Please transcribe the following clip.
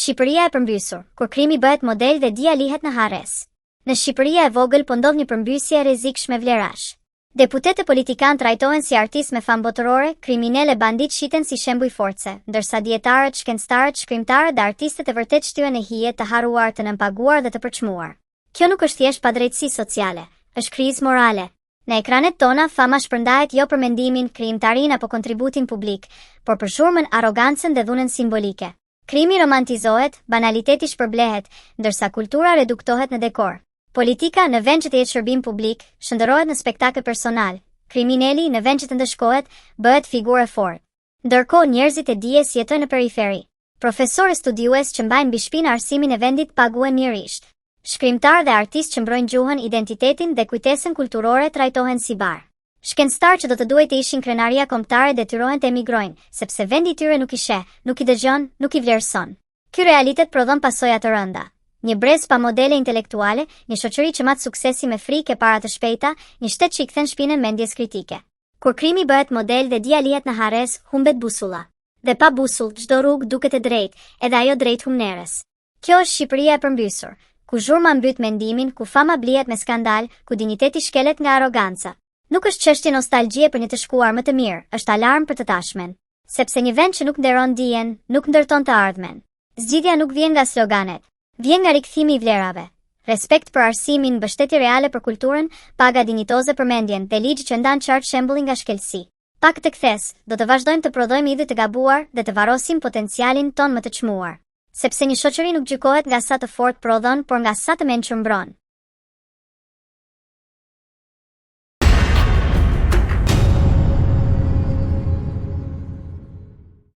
Shqipëria e përmbysur, kur krimi bëhet model dhe dia lihet në harres. Në Shqipëria e vogël po ndodh një përmbysje e rrezikshme vlerash. Deputet e politikan trajtohen si artistë me fam botërore, kriminele bandit shiten si shembuj force, ndërsa dietarët, shkencëtarët, shkrimtarët dhe artistët e vërtet shtyhen në hije të harruar, të nëmpaguar dhe të përçmuar. Kjo nuk është thjesht padrejtësi sociale, është krizë morale. Në ekranet tona fama shpërndahet jo për mendimin, krijimtarinë apo kontributin publik, por për zhurmën, arrogancën dhe dhunën simbolike. Krimi romantizohet, banaliteti shpërblehet, ndërsa kultura reduktohet në dekor. Politika në vend që të jetë shërbim publik, shndërrohet në spektakël personal. Kriminali në vend që të ndëshkohet, bëhet figurë e fortë. Ndërkohë njerëzit e dijes jetojnë në periferi. Profesorë studiues që mbajnë mbi shpinë arsimin e vendit paguhen mirisht. Shkrimtar dhe artistë që mbrojnë gjuhën, identitetin dhe kujtesën kulturore trajtohen si bar. Shkencëtar që do të duhet të ishin krenaria kombëtare detyrohen të emigrojnë, sepse vendi i tyre nuk i sheh, nuk i dëgjon, nuk i vlerëson. Ky realitet prodhon pasoja të rënda. Një brez pa modele intelektuale, një shoqëri që mat suksesi me frikë e para të shpejta, një shtet që i kthen shpinën mendjes kritike. Kur krimi bëhet model dhe dia lihet në harres, humbet busulla. Dhe pa busull, çdo rrugë duket e drejtë, edhe ajo drejt humneres. Kjo është Shqipëria e përmbysur, ku zhurma mbyt mendimin, ku fama blihet me skandal, ku dinjiteti shkelet nga arroganca. Nuk është çështje nostalgjie për një të shkuar më të mirë, është alarm për të tashmen. Sepse një vend që nuk nderon dijen, nuk ndërton të ardhmen. Zgjidhja nuk vjen nga sloganet. Vjen nga rikthimi i vlerave, respekt për arsimin, mbështetje reale për kulturën, paga dinjitoze për mendjen dhe ligj që ndan qartë shembullin nga shkelësi. Pak të kthes, do të vazhdojmë të prodhojmë ide të gabuar dhe të varrosim potencialin ton më të çmuar. Sepse një shoqëri nuk gjykohet nga sa të fortë prodhon, por nga sa të mençur mbron.